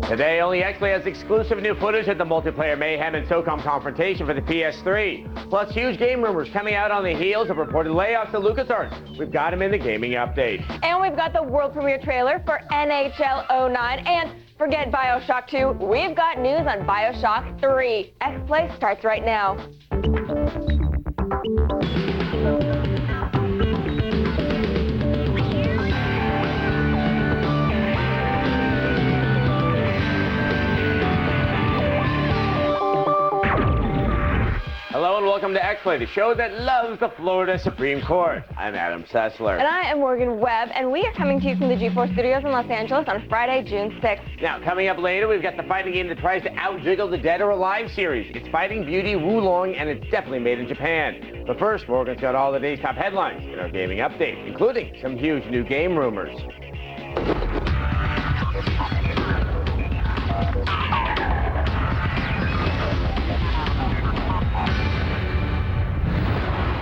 Today, only XPlay has exclusive new footage of the multiplayer mayhem and SOCOM confrontation for the PS3. Plus, huge game rumors coming out on the heels of reported layoffs at LucasArts. We've got them in the gaming update. And we've got the world premiere trailer for NHL 09. And forget BioShock 2, we've got news on BioShock 3. XPlay starts right now. Hello and welcome to XPlay, the show that loves the Florida Supreme Court. I'm Adam Sessler. And I am Morgan Webb, and we are coming to you from the G4 Studios in Los Angeles on Friday, June 6th. Now, coming up later, we've got the fighting game that tries to out-jiggle the Dead or Alive series. It's Fighting Beauty Wulong, and it's definitely made in Japan. But first, Morgan's got all the day's top headlines in our gaming update, including some huge new game rumors.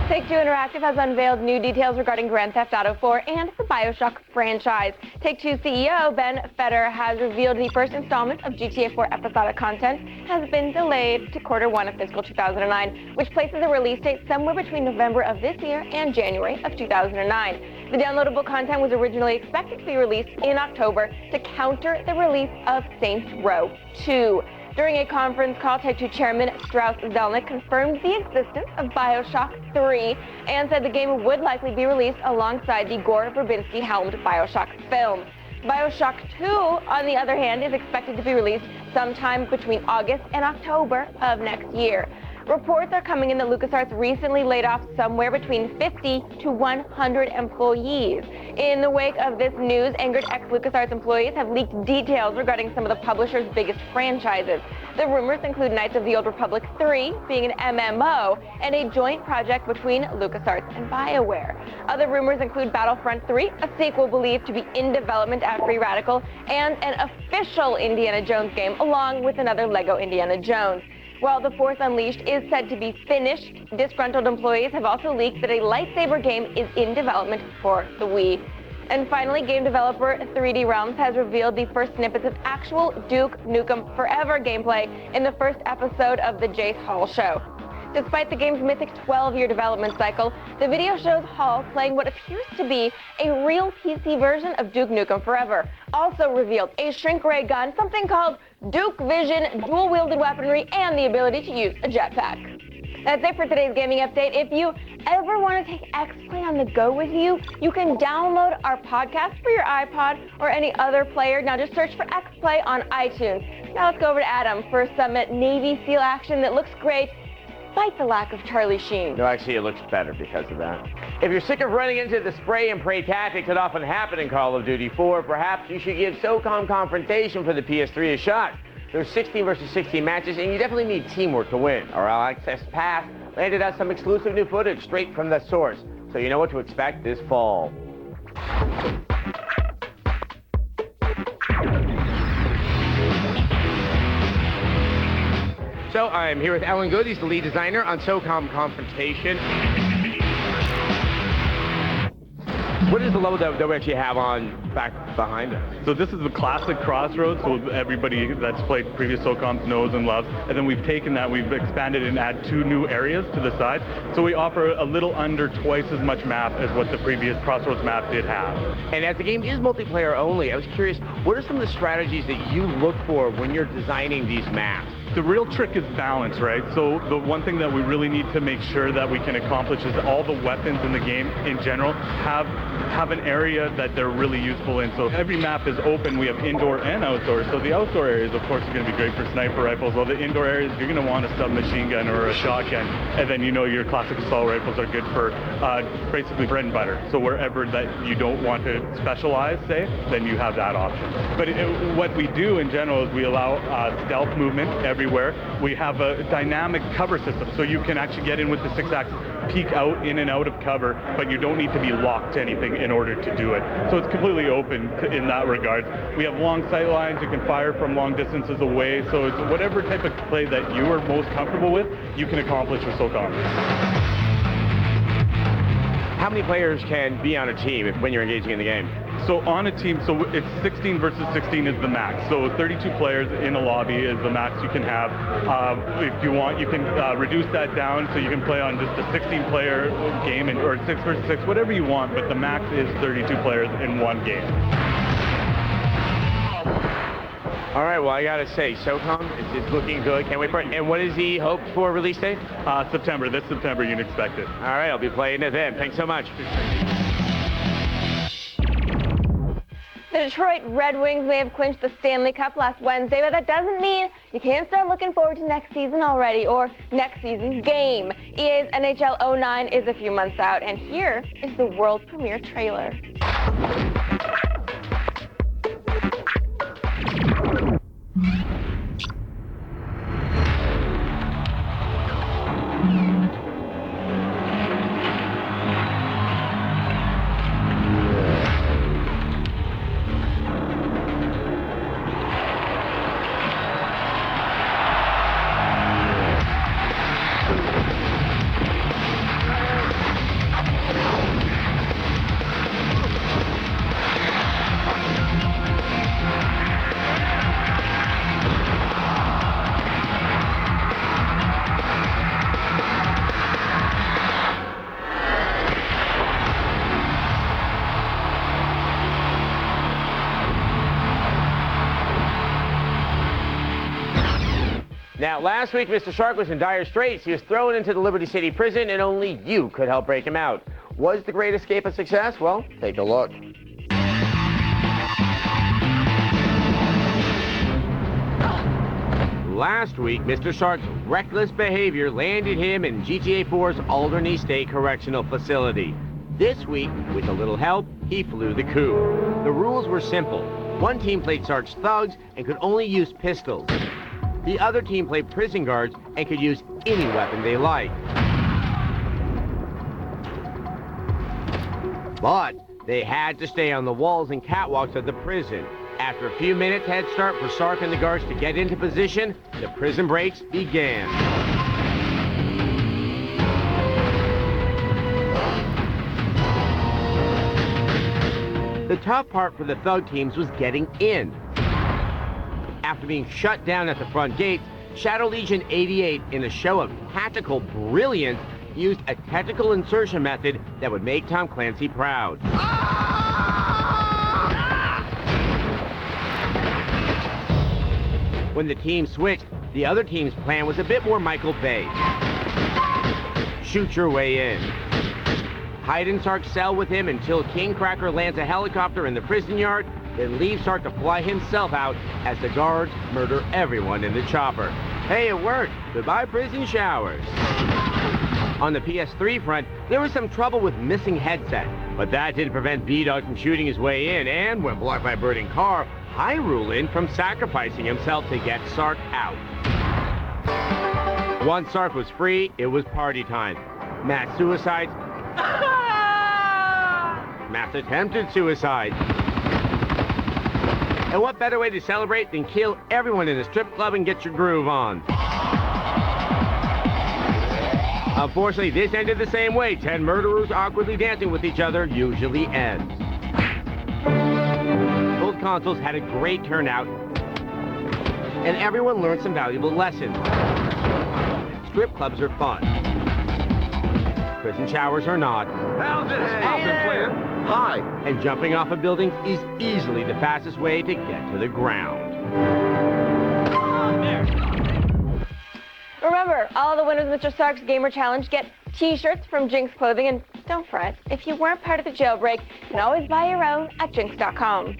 Take-Two Interactive has unveiled new details regarding Grand Theft Auto 4 and the BioShock franchise. Take-Two CEO Ben Feder has revealed the first installment of GTA 4 episodic content has been delayed to Q1 of fiscal 2009, which places a release date somewhere between November of this year and January of 2009. The downloadable content was originally expected to be released in October to counter the release of Saints Row 2. During a conference call, Take-Two chairman Strauss Zelnick confirmed the existence of BioShock 3 and said the game would likely be released alongside the Gore Verbinski-helmed BioShock film. BioShock 2, on the other hand, is expected to be released sometime between August and October of next year. Reports are coming in that LucasArts recently laid off somewhere between 50 to 100 employees. In the wake of this news, angered ex-LucasArts employees have leaked details regarding some of the publisher's biggest franchises. The rumors include Knights of the Old Republic 3 being an MMO and a joint project between LucasArts and BioWare. Other rumors include Battlefront 3, a sequel believed to be in development at Free Radical, and an official Indiana Jones game along with another Lego Indiana Jones. While The Force Unleashed is said to be finished, disgruntled employees have also leaked that a lightsaber game is in development for the Wii. And finally, game developer 3D Realms has revealed the first snippets of actual Duke Nukem Forever gameplay in the first episode of the Jace Hall show. Despite the game's mythic 12-year development cycle, the video shows Hall playing what appears to be a real PC version of Duke Nukem Forever. Also revealed a shrink-ray gun, something called Duke Vision, dual-wielded weaponry, and the ability to use a jetpack. That's it for today's gaming update. If you ever want to take XPlay on the go with you, you can download our podcast for your iPod or any other player. Now just search for XPlay on iTunes. Now let's go over to Adam for some Navy SEAL action that looks great, despite the lack of Charlie Sheen. No, actually, it looks better because of that. If you're sick of running into the spray and pray tactics that often happen in Call of Duty 4, perhaps you should give SOCOM Confrontation for the PS3 a shot. There's 16 versus 16 matches, and you definitely need teamwork to win. Our All Access Pass landed us some exclusive new footage straight from the source, so you know what to expect this fall. So I'm here with Alan Good. He's the lead designer on SOCOM Confrontation. What is the level that we actually have on back behind us? So this is the classic crossroads, so everybody that's played previous SOCOMs knows and loves. And then we've taken that, we've expanded and added 2 new areas to the side. So we offer a little under twice as much map as what the previous crossroads map did have. And as the game is multiplayer only, I was curious, what are some of the strategies that you look for when you're designing these maps? The real trick is balance, right? So the one thing that we really need to make sure that we can accomplish is all the weapons in the game in general have an area that they're really useful in. So every map is open. We have indoor and outdoor. So the outdoor areas, of course, are going to be great for sniper rifles. While the indoor areas, you're going to want a submachine gun or a shotgun. And then you know your classic assault rifles are good for basically bread and butter. So wherever that you don't want to specialize, say, then you have that option. But what we do in general is we allow stealth movement everywhere. We have a dynamic cover system, so you can actually get in with the 6-axis, peek out in and out of cover, but you don't need to be locked to anything in order to do it. So it's completely open in that regard. We have long sight lines. You can fire from long distances away. So it's whatever type of play that you are most comfortable with, you can accomplish with SOCOM. How many players can be on a team when you're engaging in the game? So on a team, so it's 16 versus 16 is the max. So 32 players in a lobby is the max you can have. If you want, you can reduce that down so you can play on just a 16-player game, or 6 versus 6, whatever you want, but the max is 32 players in one game. All right, well, I got to say, SOCOM, it's looking good. Can't wait for it. And what is the hoped for release date? September. This September, you can expect it. All right, I'll be playing it then. Thanks so much. The Detroit Red Wings may have clinched the Stanley Cup last Wednesday, but that doesn't mean you can't start looking forward to next season already, or next season's game. EA's NHL 09 is a few months out, and here is the world premiere trailer. Now, last week, Mr. Shark was in dire straits. He was thrown into the Liberty City prison, and only you could help break him out. Was the Great Escape a success? Well, take a look. Last week, Mr. Shark's reckless behavior landed him in GTA 4's Alderney State Correctional Facility. This week, with a little help, he flew the coop. The rules were simple. One team played Sark's thugs and could only use pistols. The other team played prison guards and could use any weapon they liked. But they had to stay on the walls and catwalks of the prison. After a few minutes head start for Sark and the guards to get into position, the prison breaks began. The tough part for the thug teams was getting in. After being shut down at the front gates, Shadow Legion 88, in a show of tactical brilliance, used a technical insertion method that would make Tom Clancy proud. When the team switched, the other team's plan was a bit more Michael Bay. Shoot your way in. Hide in Sark's cell with him until King Cracker lands a helicopter in the prison yard, then leave Sark to fly himself out as the guards murder everyone in the chopper. Hey, it worked. Goodbye, prison showers. On the PS3 front, there was some trouble with missing headset, but that didn't prevent B-Dog from shooting his way in, and when blocked by a burning car, Hyrule from sacrificing himself to get Sark out. Once Sark was free, it was party time. Mass suicides, mass attempted suicide. And what better way to celebrate than kill everyone in a strip club and get your groove on? Unfortunately, this ended the same way 10 murderers awkwardly dancing with each other usually ends. Both consoles had a great turnout, and everyone learned some valuable lessons. Strip clubs are fun. Prison showers are not. How's it playing? Hi. And jumping off of buildings is easily the fastest way to get to the ground. Remember, all the winners of Mr. Sark's Gamer Challenge get t-shirts from Jinx Clothing, and don't fret, if you weren't part of the jailbreak, you can always buy your own at jinx.com.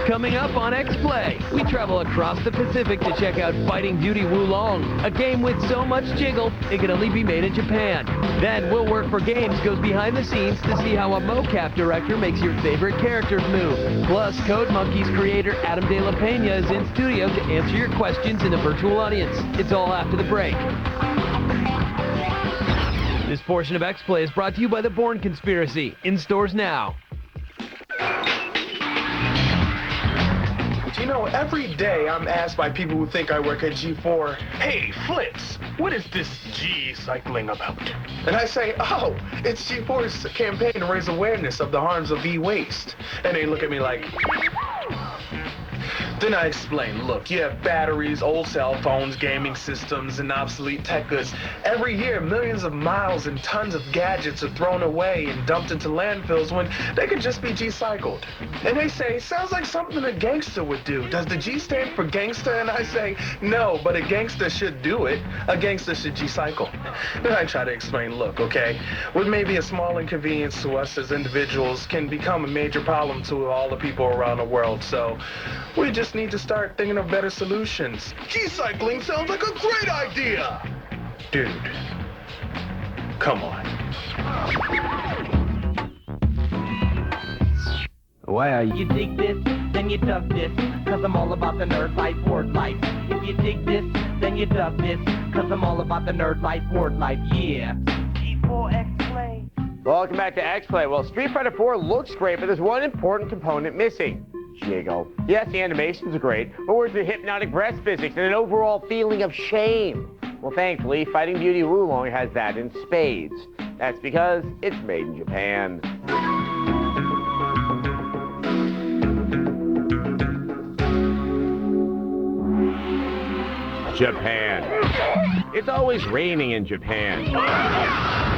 Coming up on X-Play, we travel across the Pacific to check out Fighting Duty Wulong, a game with so much jiggle it can only be made in Japan. Then We'll Work for Games goes behind the scenes to see how a mocap director makes your favorite characters move. Plus, Code Monkey's creator Adam De La Pena is in studio to answer your questions in a virtual audience. It's all after the break. This portion of X-Play is brought to you by The Bourne Conspiracy, in stores now. You know, know, every day I'm asked by people who think I work at G4, Hey, Flitz, what is this G cycling about? and I say, oh, it's G4's campaign to raise awareness of the harms of e-waste. And they look at me like... Then I explain, look, you have batteries, old cell phones, gaming systems, and obsolete tech goods. Every year, millions of miles and tons of gadgets are thrown away and dumped into landfills when they could just be G-cycled. And they say, sounds like something a gangster would do. Does the G stand for gangster? And I say, no, but a gangster should do it. A gangster should G-cycle. Then I try to explain, look, okay, what may be a small inconvenience to us as individuals can become a major problem to all the people around the world. So we just need to start thinking of better solutions. G-cycling sounds like a great idea! Dude, come on. Why are you dig this, then you dug this, cause I'm all about the nerd life, word life. If you dig this, then you dug this, cause I'm all about the nerd life, word life, yeah. G4 X-Play. Welcome back to X-Play. Well, Street Fighter 4 looks great, but there's one important component missing. Jiggle. Yes, the animations are great, but where's the hypnotic breast physics and an overall feeling of shame? Well, thankfully, Fighting Beauty Wulong has that in spades. That's because it's made in Japan. Japan. It's always raining in Japan.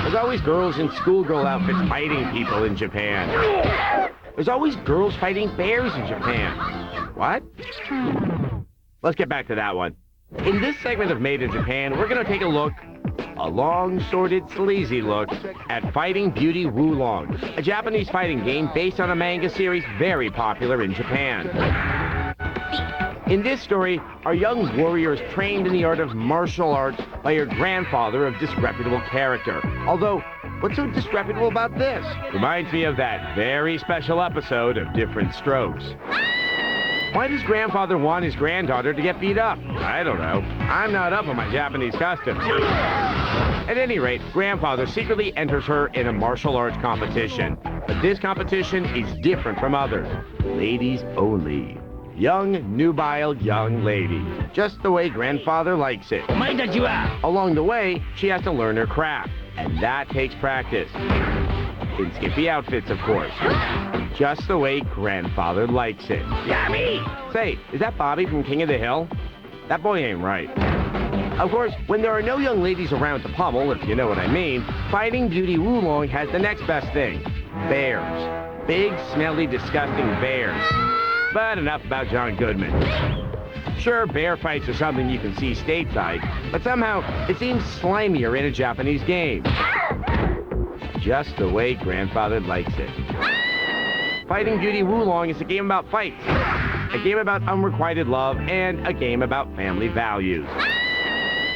There's always girls in schoolgirl outfits fighting people in Japan. There's always girls fighting bears in Japan. What? Let's get back to that one. In this segment of Made in Japan, we're going to take a look, a long, sordid, sleazy look, at Fighting Beauty Wulong, a Japanese fighting game based on a manga series very popular in Japan. In this story, our young warrior is trained in the art of martial arts by her grandfather of disreputable character. Although, what's so disreputable about this? Reminds me of that very special episode of Different Strokes. Why does grandfather want his granddaughter to get beat up? I don't know. I'm not up on my Japanese customs. At any rate, grandfather secretly enters her in a martial arts competition. But this competition is different from others. Ladies only. Young, nubile young lady. Just the way grandfather likes it. Along the way, she has to learn her craft. And that takes practice. In skimpy outfits, of course. Just the way grandfather likes it. Yummy! Say, is that Bobby from King of the Hill? That boy ain't right. Of course, when there are no young ladies around to pummel, if you know what I mean, Fighting Beauty Wulong has the next best thing. Bears. Big, smelly, disgusting bears. But enough about John Goodman. Sure, bear fights are something you can see stateside, but somehow it seems slimier in a Japanese game. Just the way grandfather likes it. Fighting Beauty Wulong is a game about fights, a game about unrequited love, and a game about family values.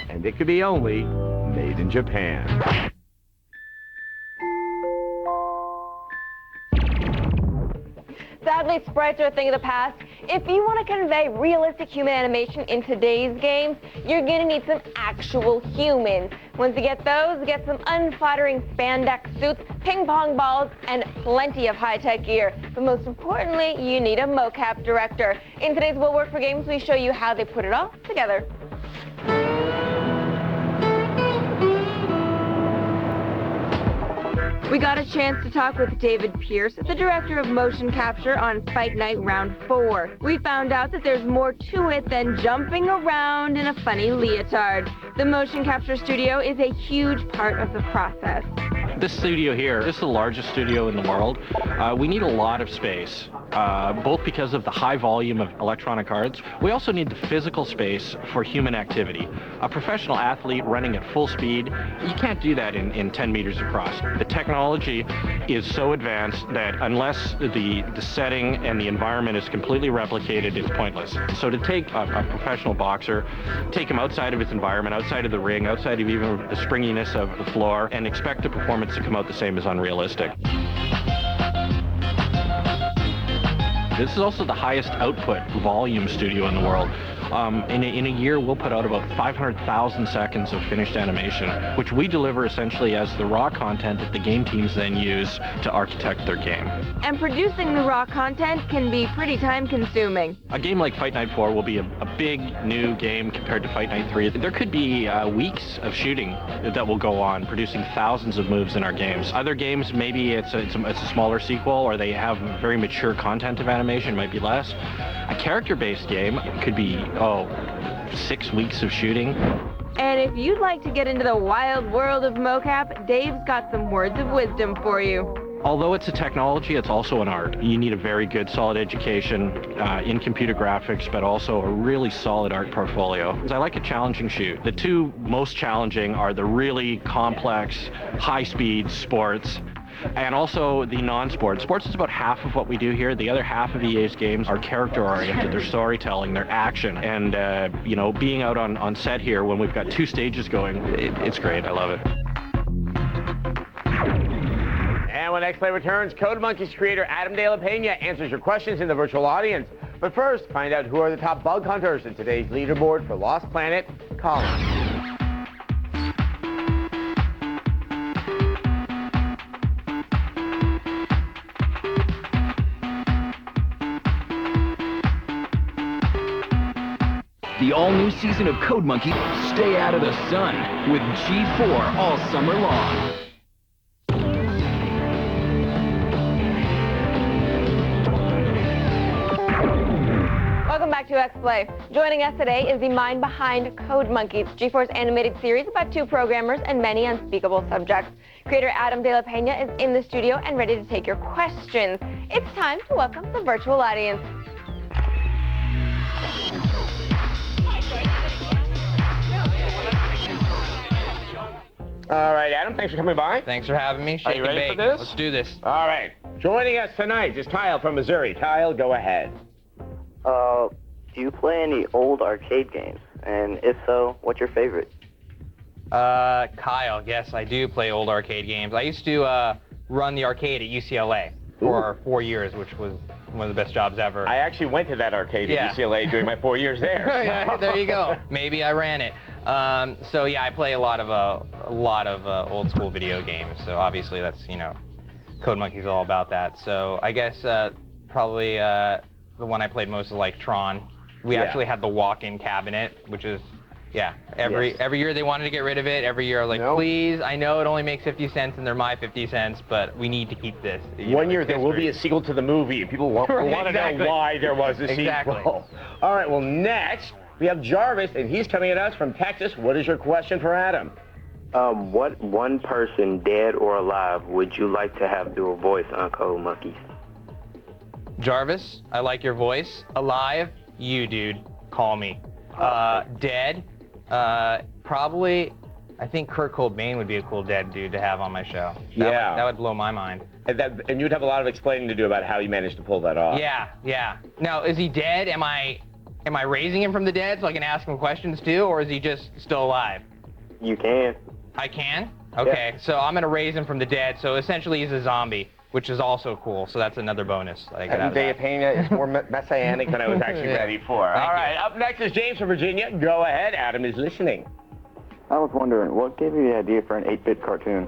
And it could be only made in Japan. Sadly, sprites are a thing of the past. If you want to convey realistic human animation in today's games, you're going to need some actual humans. Once you get those, get some unflattering spandex suits, ping pong balls, and plenty of high-tech gear. But most importantly, you need a mocap director. In today's Will Work for Games, we show you how they put it all together. We got a chance to talk with David Pierce, the director of motion capture on Fight Night Round 4. We found out that there's more to it than jumping around in a funny leotard. The motion capture studio is a huge part of the process. This studio here, this is the largest studio in the world. We need a lot of space, both because of the high volume of electronic arts. We also need the physical space for human activity. A professional athlete running at full speed, you can't do that in 10 meters across. The technology is so advanced that unless the setting and the environment is completely replicated, it's pointless. So to take a professional boxer, take him outside of his environment, outside of the ring, outside of even the springiness of the floor, and expect the performance to come out the same is unrealistic. This is also the highest output volume studio in the world. In a year, we'll put out about 500,000 seconds of finished animation, which we deliver essentially as the raw content that the game teams then use to architect their game. And producing the raw content can be pretty time-consuming. A game like Fight Night 4 will be a big new game compared to Fight Night 3. There could be weeks of shooting that will go on, producing thousands of moves in our games. Other games, maybe it's a smaller sequel, or they have very mature content of animation, might be less. A character-based game could be, 6 weeks of shooting. And if you'd like to get into the wild world of mocap, Dave's got some words of wisdom for you. Although it's a technology, it's also an art. You need a very good, solid education in computer graphics, but also a really solid art portfolio. I like a challenging shoot. The two most challenging are the really complex, high-speed sports, and also the non-sports. Sports is about half of what we do here. The other half of EA's games are character-oriented. They're storytelling, they're action. And, being out on set here when we've got 2 stages going, it's great. I love it. And when X Play returns, Code Monkeys creator Adam De La Pena answers your questions in the virtual audience. But first, find out who are the top bug hunters in today's leaderboard for Lost Planet, Colin. The all-new season of Code Monkey, stay out of the sun with G4 all summer long. Welcome back to X-Play. Joining us today is the mind behind Code Monkeys, G4's animated series about 2 programmers and many unspeakable subjects. Creator Adam De La Pena is in the studio and ready to take your questions. It's time to welcome the virtual audience. All right, Adam, thanks for coming by. Thanks for having me. Are you ready for this? Let's do this. All right. Joining us tonight is Kyle from Missouri. Kyle, go ahead. Do you play any old arcade games? And if so, what's your favorite? Kyle, yes, I do play old arcade games. I used to run the arcade at UCLA for 4 years, which was one of the best jobs ever. I actually went to that arcade at UCLA during my 4 years there. Yeah, there you go. Maybe I ran it. So yeah, I play a lot of old school video games. So obviously that's, Code Monkey's all about that. So I guess probably the one I played most is like Tron. We actually had the walk-in cabinet, which is, every year they wanted to get rid of it. Every year I was like, please, I know it only makes 50 cents and they're my 50 cents, but we need to keep this. One year there will be a sequel to the movie and people want to know why there was a sequel. All right, well next we have Jarvis and he's coming at us from Texas. What is your question for Adam? What one person, dead or alive, would you like to have do a voice on Code Monkeys? Jarvis, I like your voice. Alive, you dude, call me. Dead, probably, I think Kurt Cobain would be a cool dead dude to have on my show. That would blow my mind. And you'd have a lot of explaining to do about how you managed to pull that off. Yeah. Now, is he dead? Am I raising him from the dead so I can ask him questions too, or is he just still alive? You can. I can? Okay, so I'm gonna raise him from the dead, so essentially he's a zombie, which is also cool, so that's another bonus. Adam De La Pena is more messianic than I was actually ready for. All right, up next is James from Virginia. Go ahead, Adam is listening. I was wondering, what gave you the idea for an 8-bit cartoon?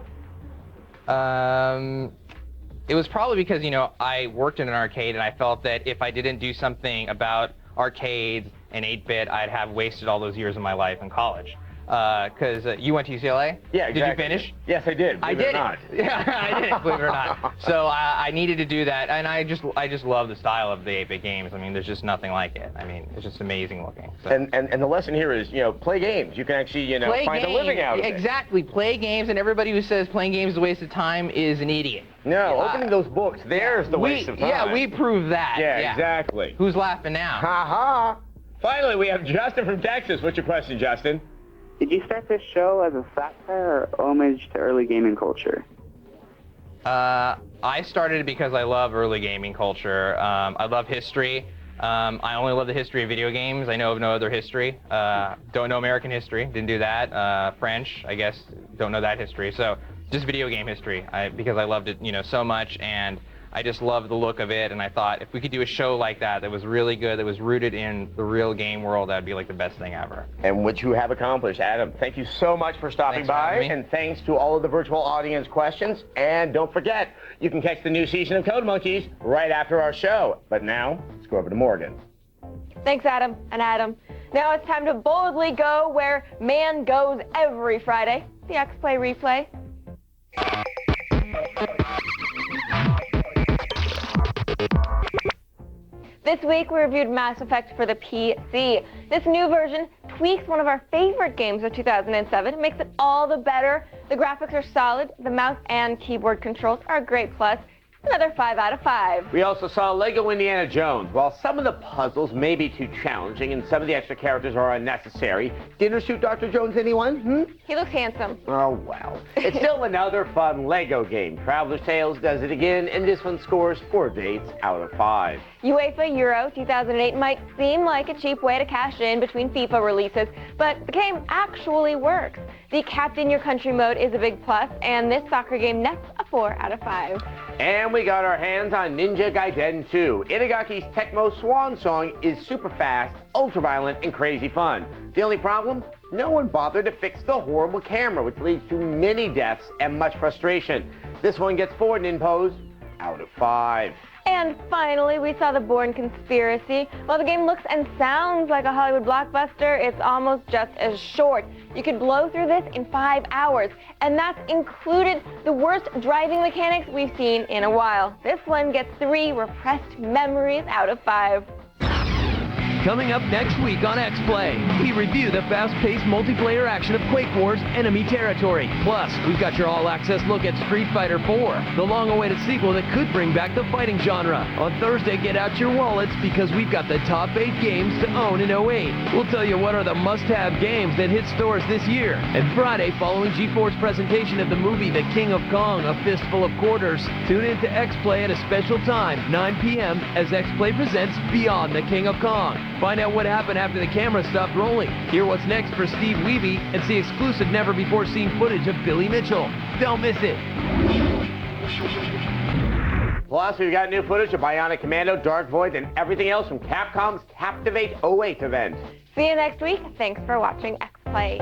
It was probably because, I worked in an arcade and I felt that if I didn't do something about arcades and 8-bit, I'd have wasted all those years of my life in college. Because you went to UCLA? Yeah, exactly. Did you finish? Yes, I did. I did. Not. Yeah, I did. Believe it or not. So I needed to do that, and I just love the style of the 8-bit games. I mean, there's just nothing like it. I mean, it's just amazing looking. So. And the lesson here is, play games. You can actually, find a living out of it. Exactly. Play games, and everybody who says playing games is a waste of time is an idiot. No, opening those books, there's the waste of time. Yeah, we proved that. Yeah, exactly. Who's laughing now? Ha ha. Finally, we have Justin from Texas. What's your question, Justin? Did you start this show as a satire or homage to early gaming culture? I started it because I love early gaming culture. I love history. I only love the history of video games. I know of no other history. Don't know American history. Didn't do that. French, I guess, don't know that history. So just video game history because I loved it, so much. And I just loved the look of it, and I thought if we could do a show like that that was really good, that was rooted in the real game world, that'd be like the best thing ever. And which you have accomplished. Adam, thank you so much for stopping by, and thanks to all of the virtual audience questions. And don't forget, you can catch the new season of Code Monkeys right after our show. But now, let's go over to Morgan. Thanks, Adam and Adam. Now it's time to boldly go where man goes every Friday, the X-Play Replay. This week we reviewed Mass Effect for the PC. This new version tweaks one of our favorite games of 2007, makes it all the better. The graphics are solid, the mouse and keyboard controls are a great plus. Another 5 out of 5. We also saw Lego Indiana Jones. While some of the puzzles may be too challenging and some of the extra characters are unnecessary, dinner suit Dr. Jones, anyone? He looks handsome. Oh, well. It's still another fun Lego game. Traveler's Tales does it again, and this one scores 4 dates out of 5. UEFA Euro 2008 might seem like a cheap way to cash in between FIFA releases, but the game actually works. The Captain Your Country mode is a big plus, and this soccer game nets a 4 out of 5. And we got our hands on Ninja Gaiden 2. Itagaki's Tecmo Swan Song is super fast, ultra-violent, and crazy fun. The only problem? No one bothered to fix the horrible camera, which leads to many deaths and much frustration. This one gets 4 ninpos out of 5. And finally, we saw The Bourne Conspiracy. While the game looks and sounds like a Hollywood blockbuster, it's almost just as short. You could blow through this in 5 hours, and that's included the worst driving mechanics we've seen in a while. This one gets 3 repressed memories out of 5. Coming up next week on X-Play, we review the fast-paced multiplayer action of Quake Wars Enemy Territory. Plus, we've got your all-access look at Street Fighter 4, the long-awaited sequel that could bring back the fighting genre. On Thursday, get out your wallets because we've got the top 8 games to own in 08. We'll tell you what are the must-have games that hit stores this year. And Friday, following G4's presentation of the movie The King of Kong, A Fistful of Quarters, tune in to X-Play at a special time, 9 p.m., as X-Play presents Beyond the King of Kong. Find out what happened after the camera stopped rolling. Hear what's next for Steve Wiebe and see exclusive never-before-seen footage of Billy Mitchell. Don't miss it. Plus, we've got new footage of Bionic Commando, Dark Void, and everything else from Capcom's Captivate 08 event. See you next week. Thanks for watching X-Play.